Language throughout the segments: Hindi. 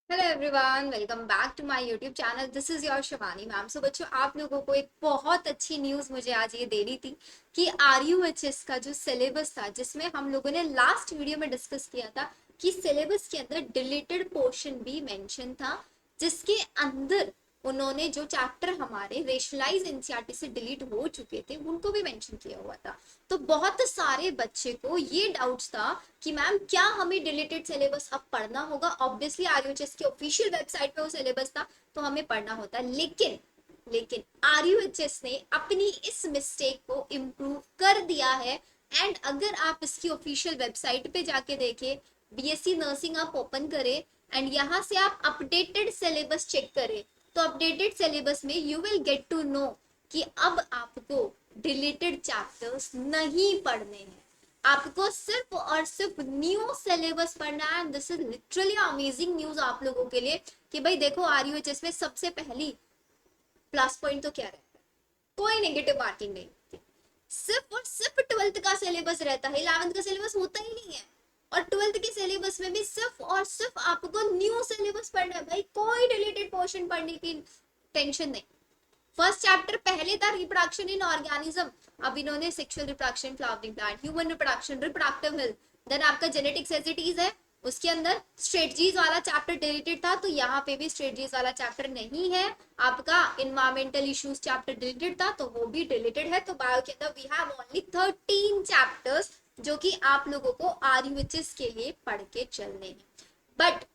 Hello everyone, welcome back to my YouTube channel. This is your Shivani ma'am. So बच्चों, आप लोगों को एक बहुत अच्छी न्यूज़ मुझे आज ये दे रही थी कि आरयूएचएस का जो सिलेबस था, जिसमें हम लोगों ने लास्ट वीडियो में डिस्कस किया था कि सिलेबस के अंदर डिलीटेड पोर्शन भी मेंशन था, जिसके अंदर उन्होंने जो चैप्टर हमारे रेशनलाइज एनसीईआरटी से डिलीट हो चुके थे उनको भी मेंशन किया हुआ था। तो बहुत सारे बच्चे को ये डाउट्स था कि मैम क्या हमें डिलीटेड सिलेबस अब पढ़ना होगा। ऑब्वियसली आरयूएचएस की ऑफिशियल वेबसाइट पे वो सिलेबस था तो हमें पढ़ना होता, लेकिन लेकिन आरयूएचएस ने अपनी इस मिस्टेक को इम्प्रूव कर दिया है। एंड अगर आप इसकी ऑफिशियल वेबसाइट पे जाके देखें, बीएससी नर्सिंग आप ओपन करें एंड यहाँ से आप अपडेटेड सिलेबस चेक करें, तो अपडेटेड सिलेबस में you will get to know कि अब आपको डिलीटेड चैप्टर्स नहीं पढ़ने हैं, आपको सिर्फ और सिर्फ न्यू सिलेबस पढ़ना है। This is literally amazing news आप लोगों के लिए कि भाई देखो, आरयूएचएस में सबसे पहली प्लस पॉइंट तो क्या रहता है, कोई नेगेटिव मार्किंग नहीं होती। सिर्फ और सिर्फ ट्वेल्थ का सिलेबस रहता है, इलेवेंथ का सिलेबस होता ही नहीं है। और ट्वेल्थ के सिलेबस में भी सिर्फ और सिर्फ आपको न्यू सिलेबस पढ़ना है भाई, कोई रिलेटेड पोर्शन पढ़ने की टेंशन नहीं। फर्स्ट चैप्टर पहले था रिप्रोडक्शन इन ऑर्गेनिज्म, अब इन्होंने sexual reproduction, flowering plant, human reproduction, reproductive health, then आपका जेनेटिक्स एज इट इज है। उसके अंदर स्ट्रेटजीज वाला चैप्टर डिलीटेड था, तो यहाँ पे भी स्ट्रेटजीज वाला चैप्टर नहीं है। आपका इन्वायरमेंटल इश्यूज चैप्टर डिलीटेड था, तो वो भी डिलीटेड है। तो बायो के अंदर वी हैव ओनली 13 चैप्टर्स जो कि आप लोगों को आरयूएचएस के लिए पढ़ के चलने हैं। बट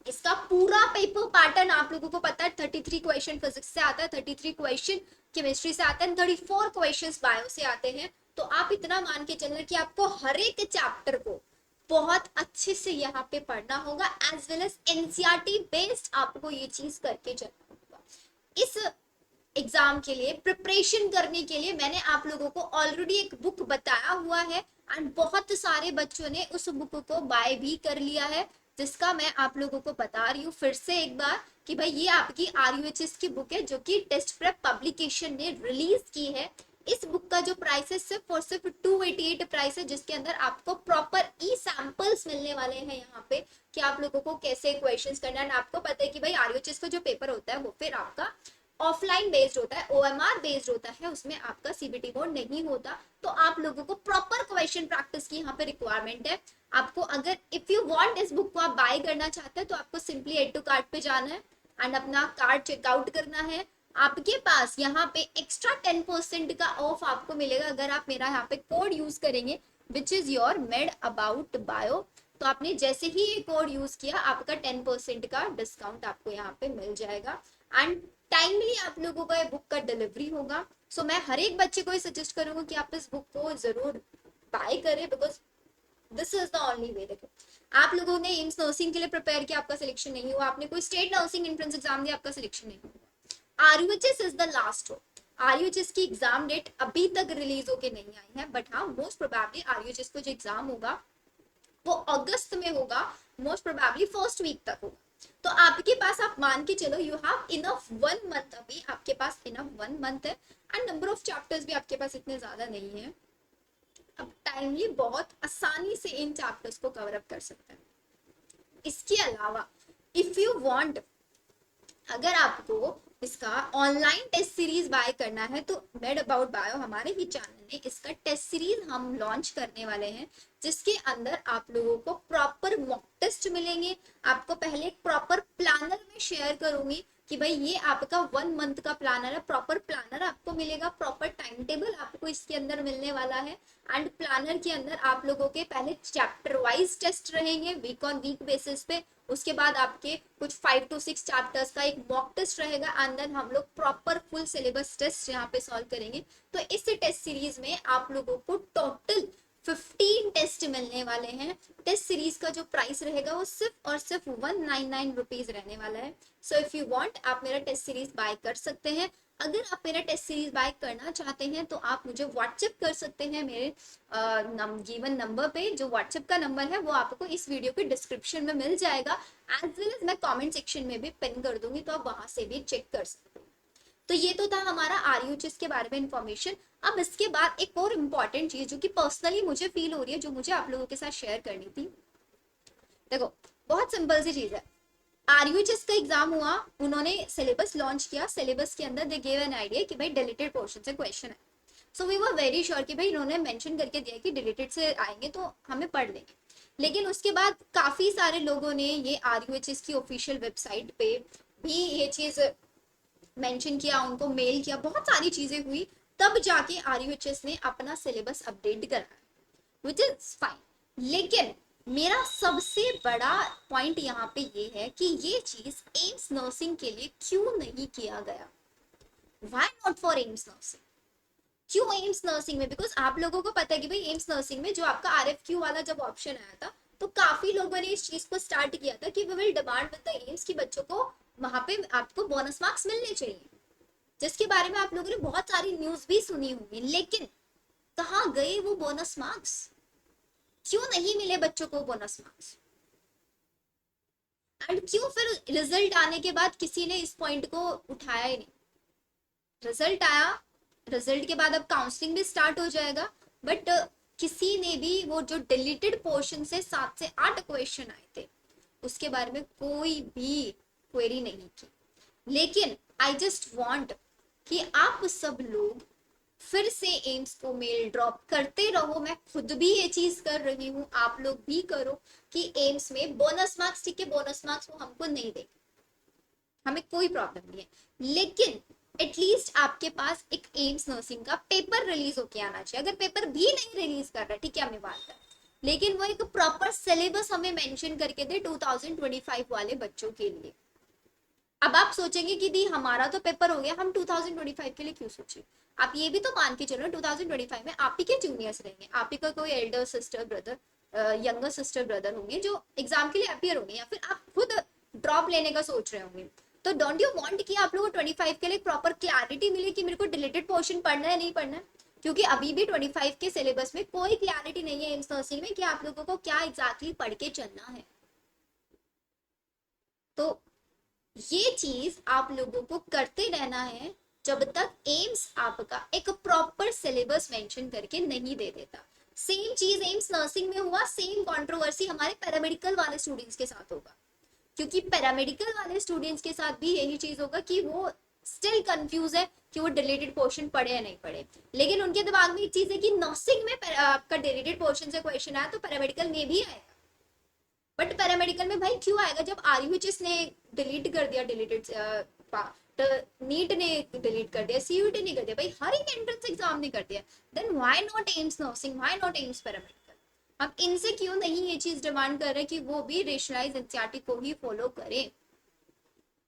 इसका पूरा पेपर पैटर्न आप लोगों को पता है, 33 क्वेश्चन फिजिक्स से आता है, 33 क्वेश्चन केमिस्ट्री से आते हैं, 34 क्वेश्चन बायो से आते हैं। तो आप इतना मान के चलना कि आपको हर एक चैप्टर को बहुत अच्छे से यहाँ पे पढ़ना होगा, as well as NCERT based आपको ये चीज करके चलना होगा। इस एग्जाम के लिए प्रिपरेशन करने के लिए मैंने आप लोगों को ऑलरेडी एक बुक बताया हुआ है, एंड बहुत सारे बच्चों ने उस बुक को बाय भी कर लिया है, जिसका मैं आप लोगों को बता रही हूँ फिर से एक बार कि भाई ये आपकी आरयूएचएस की बुक है जो कि टेस्ट प्रेप पब्लिकेशन ने रिलीज की है। इस बुक का जो प्राइस है सिर्फ और सिर्फ 288 प्राइस है, जिसके अंदर आपको प्रॉपर ई सैंपल्स मिलने वाले हैं यहाँ पे कि आप लोगों को कैसे क्वेश्चंस करना है। आपको पता है कि भाई आरयूएचएस का जो पेपर होता है वो फिर आपका ऑफलाइन बेस्ड होता है, ओएमआर बेस्ड होता है, उसमें आपका सीबीटी बोर्ड नहीं होता। तो आप लोगों को प्रॉपर क्वेश्चन प्रैक्टिस की यहाँ पे रिक्वायरमेंट है। आपको अगर इफ यू वांट इस बुक को आप बाय करना चाहते हैं तो आपको सिंपली एड टू कार्ट पे जाना है एंड अपना कार्ड चेकआउट करना है। आपके पास यहाँ पे एक्स्ट्रा 10% का ऑफ आपको मिलेगा अगर आप मेरा यहाँ पे कोड यूज करेंगे, which is your made about bio. तो आपने जैसे ही ये कोड यूज किया आपका 10% का डिस्काउंट आपको यहाँ पे मिल जाएगा, एंड टाइमली आप लोगों का बुक का डिलीवरी होगा। सो मैं हर एक बच्चे को सजेस्ट करूंगा कि आप इस बुक को जरूर बाय करें, because this is the only way. देखो, आप लोगों ने एम्स नर्सिंग के लिए प्रिपेयर किया, आपका सिलेक्शन नहीं हुआ, आपने कोई स्टेट नर्सिंग एंट्रेंस एग्जाम दिया, आपका सिलेक्शन नहीं हुआ। आरयूएचएस इज द लास्ट हो। आरयूएचएस की एग्जाम डेट अभी तक रिलीज होके नहीं आई है, बट हाँ मोस्ट प्रोबेबली आरयूएचएस को जो एग्जाम होगा वो अगस्त में होगा, मोस्ट प्रोबेबली फर्स्ट वीक तक होगा। तो आपके पास आप मान के चलो यू हैव इनफ 1 मंथ, अभी आपके पास इनफ 1 मंथ है, एंड नंबर ऑफ चैप्टर्स भी आपके पास इतने ज्यादा नहीं है। अब टाइमली बहुत आसानी से इन चैप्टर्स को कवर अप कर सकते हैं। इसके अलावा इफ यू वांट, अगर आपको इसका ऑनलाइन टेस्ट सीरीज बाय करना है तो मेड अबाउट बायो हमारे ही चैनल ने इसका टेस्ट सीरीज हम लॉन्च करने वाले हैं, जिसके अंदर आप लोगों को प्रॉपर मॉक टेस्ट मिलेंगे। आपको पहले एक प्रॉपर प्लानर में शेयर करूंगी कि भाई ये आपका 1 मंथ का प्लानर है, प्रॉपर प्लानर आपको मिलेगा, प्रॉपर टाइम टेबल आपको इसके अंदर मिलने वाला है। एंड प्लानर के अंदर आप लोगों के पहले चैप्टर वाइज टेस्ट रहेंगे वीक ऑन वीक बेसिस पे, उसके बाद आपके कुछ 5 to 6 चैप्टर्स का एक मॉक टेस्ट रहेगा, एंड देन हम लोग प्रॉपर फुल सिलेबस टेस्ट यहाँ पे सॉल्व करेंगे। तो इस टेस्ट सीरीज में आप लोगों को टोटल 15 टेस्ट मिलने वाले हैं। टेस्ट सीरीज का जो प्राइस रहेगा वो सिर्फ और सिर्फ 199 रुपीज रहने वाला है। सो इफ यू वांट आप मेरा टेस्ट सीरीज बाय कर सकते हैं। अगर आप मेरा टेस्ट सीरीज बाय करना चाहते हैं तो आप मुझे व्हाट्सएप कर सकते हैं मेरे गिवन नंबर पे। जो व्हाट्सएप का नंबर है वो आपको इस वीडियो के डिस्क्रिप्शन में मिल जाएगा, एज वेल एज मैं कमेंट सेक्शन में भी पिन कर दूंगी, तो आप वहां से भी चेक कर सकते हैं। तो ये तो था हमारा आरयूएचएस के बारे में इंफॉर्मेशन। अब इसके बाद एक और इम्पॉर्टेंट चीज जो कि पर्सनली मुझे फील हो रही है, जो मुझे आप लोगों के साथ शेयर करनी थी। देखो, बहुत सिंपल सी चीज है। आरयूएचएस का एग्जाम हुआ, उन्होंने सिलेबस लॉन्च किया, सिलेबस के अंदर दे गेव एन आइडिया कि भाई डिलीटेड पोर्शन से क्वेश्चन है। So we were very sure कि भाई इन्होंने मेंशन करके दिया कि डिलीटेड से आएंगे तो हमें पढ़ लेंगे। लेकिन उसके बाद काफी सारे लोगों ने ये आरयूएचएस की ऑफिशियल वेबसाइट पे भी ये चीज मेंशन किया, उनको मेल किया, बहुत सारी चीजें हुई, तब जाके आरयूएचएस ने अपना सिलेबस अपडेट कराया, विच इज फाइन। लेकिन मेरा सबसे बड़ा पॉइंट यहाँ पे ये है कि ये चीज एम्स नर्सिंग के लिए क्यों नहीं किया गया। Why not for AIIMS nursing? क्यों एम्स नर्सिंग में? बिकॉज आप लोगों को पता है कि भाई एम्स नर्सिंग में जो आपका आरएफक्यू वाला जब ऑप्शन आया था, तो काफी लोगों ने इस चीज को स्टार्ट किया था कि we will demand with the AIIMS की बच्चों को वहां पे आपको बोनस मार्क्स मिलने चाहिए, जिसके बारे में आप लोगों ने बहुत सारी न्यूज भी सुनी होंगी। लेकिन कहाँ गए वो बोनस मार्क्स? क्यों नहीं मिले बच्चों को बोनस मार्क्स? एंड क्यों फिर रिजल्ट आने के बाद किसी ने इस पॉइंट को उठाया ही नहीं? रिजल्ट आया, रिजल्ट के बाद अब काउंसलिंग भी स्टार्ट हो जाएगा, बट किसी ने भी वो जो डिलीटेड पोर्शन से 7 से 8 क्वेश्चन आए थे उसके बारे में कोई भी क्वेरी नहीं की। लेकिन आई जस्ट वांट कि आप सब लोग फिर से एम्स को मेल ड्रॉप करते रहो। मैं खुद भी ये चीज कर रही हूँ, आप लोग भी करो कि एम्स में बोनस मार्क्स, ठीक है बोनस मार्क्स वो हमको नहीं देंगे, हमें कोई प्रॉब्लम नहीं है, लेकिन एटलीस्ट आपके पास एक एम्स नर्सिंग का पेपर रिलीज होके आना चाहिए। अगर पेपर भी नहीं रिलीज कर रहा, ठीक है हमें बात कर, लेकिन वो एक प्रॉपर सिलेबस हमें मेंशन करके दे 2025 वाले बच्चों के लिए। अब आप सोचेंगे कि दी हमारा तो पेपर हो गया, हम 2025 के लिए क्यों सोचे? आप ये भी तो मान के चलो 2025 में आप ही के जूनियर्स रहेंगे, आप ही का कोई Elder sister brother, younger sister brother होंगे जो एग्जाम के लिए अपियर होंगे, या फिर आप खुद ड्रॉप लेने का सोच रहे होंगे। तो डोंट यू वांट कि आप लोगों को 25 के लिए प्रॉपर क्लैरिटी मिले कि मेरे को डिलीटेड पोर्शन पढ़ना है नहीं पढ़ना है? क्योंकि अभी भी 25 के सिलेबस में कोई क्लैरिटी नहीं है एम्स नर्सिंग में कि आप लोगों को क्या एग्जैक्टली पढ़ के चलना है। तो ये चीज आप लोगों को करते रहना है जब तक एम्स आपका एक प्रॉपर सिलेबस मेंशन करके नहीं दे देता। सेम चीज एम्स नर्सिंग में हुआ, सेम कंट्रोवर्सी हमारे पैरामेडिकल वाले स्टूडेंट्स के साथ होगा, क्योंकि पैरामेडिकल वाले स्टूडेंट्स के साथ भी यही चीज होगा कि वो स्टिल कंफ्यूज है कि वो डिलीटेड पोर्शन पढ़े या नहीं पढ़े। लेकिन उनके दिमाग में एक चीज है कि नर्सिंग में आपका डिलीटेड पोर्शन से क्वेश्चन आया तो पैरामेडिकल में भी आएगा। बट पैरामेडिकल में भाई क्यों आएगा जब आरयूएचएस ने डिलीट कर दिया, डिलीटेड नीट ने डिलीट कर दिया, सीयूटी ने कर दिया, भाई हर एक एंट्रेंस एग्जाम ने कर दिया, then why not AIIMS nursing, why not AIIMS paramedical? हम इनसे क्यों नहीं ये चीज डिमांड कर रहे कि वो भी रेशनलाइज एनसीईआरटी को ही फॉलो करें?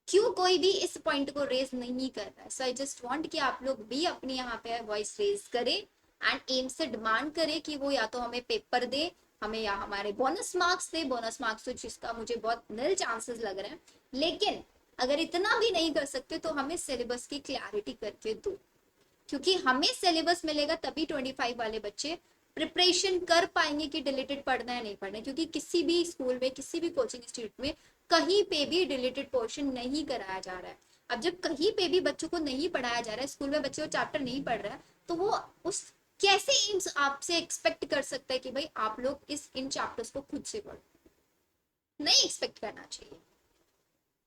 क्यों कोई भी इस पॉइंट को रेज नहीं कर रहा है? सो आई जस्ट वांट कि आप लोग भी अपनी यहाँ पे वॉइस रेज करें एंड एम्स से डिमांड करें कि वो या तो हमें पेपर दे, हमें या हमारे बोनस मार्क्स दे। बोनस मार्क्स तो जिसका मुझे बहुत नील चांसेस लग रहे हैं, लेकिन अगर इतना भी नहीं कर सकते तो हमें सिलेबस की क्लैरिटी करके दो, क्योंकि हमें सिलेबस मिलेगा तभी 25 वाले बच्चे प्रिपरेशन कर पाएंगे कि डिलीटेड पढ़ना है नहीं पढ़ना है। क्योंकि किसी भी स्कूल में, किसी भी कोचिंग इंस्टीट्यूट में कहीं पे भी डिलीटेड पोर्शन नहीं कराया जा रहा है। अब जब कहीं पे भी बच्चों को नहीं पढ़ाया जा रहा है, स्कूल में बच्चे को चैप्टर नहीं पढ़ रहा है, तो वो उस कैसे एम्स आपसे एक्सपेक्ट कर सकता है कि भाई आप लोग इस इन चैप्टर्स को खुद से पढ़ो? नहीं एक्सपेक्ट करना चाहिए।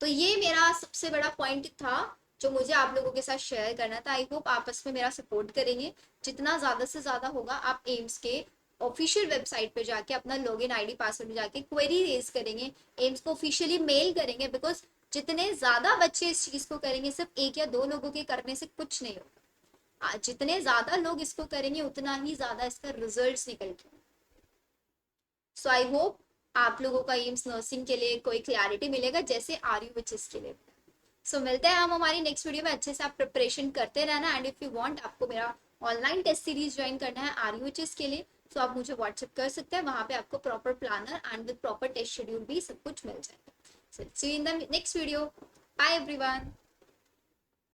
तो ये मेरा सबसे बड़ा पॉइंट था जो मुझे आप लोगों के साथ शेयर करना था। आई होप आपस में मेरा सपोर्ट करेंगे, जितना ज्यादा से ज्यादा होगा आप एम्स के ऑफिशियल वेबसाइट पे जाके अपना लॉगिन आईडी पासवर्ड जाके क्वेरी रेज करेंगे, एम्स को ऑफिशियली मेल करेंगे। बिकॉज जितने ज्यादा बच्चे इस चीज को करेंगे, सिर्फ 1 या 2 लोगों के करने से कुछ नहीं होगा, जितने ज्यादा लोग इसको करेंगे उतना ही ज्यादा इसका रिजल्ट निकलेगा। सो आई होप आप लोगों का एम्स नर्सिंग के लिए कोई क्लैरिटी मिलेगा जैसे आरयूएचएस के लिए। सो मिलते हैं हम हमारी नेक्स्ट वीडियो में। अच्छे से आप प्रिपरेशन करते रहना एंड इफ यू वांट आपको मेरा ऑनलाइन टेस्ट सीरीज ज्वाइन करना है आरयूएचएस के लिए, तो आप मुझे व्हाट्सएप कर सकते हैं, वहां पे आपको proper planner and with proper test schedule भी सब कुछ मिल जाएगा। So see you in the next video. Bye everyone.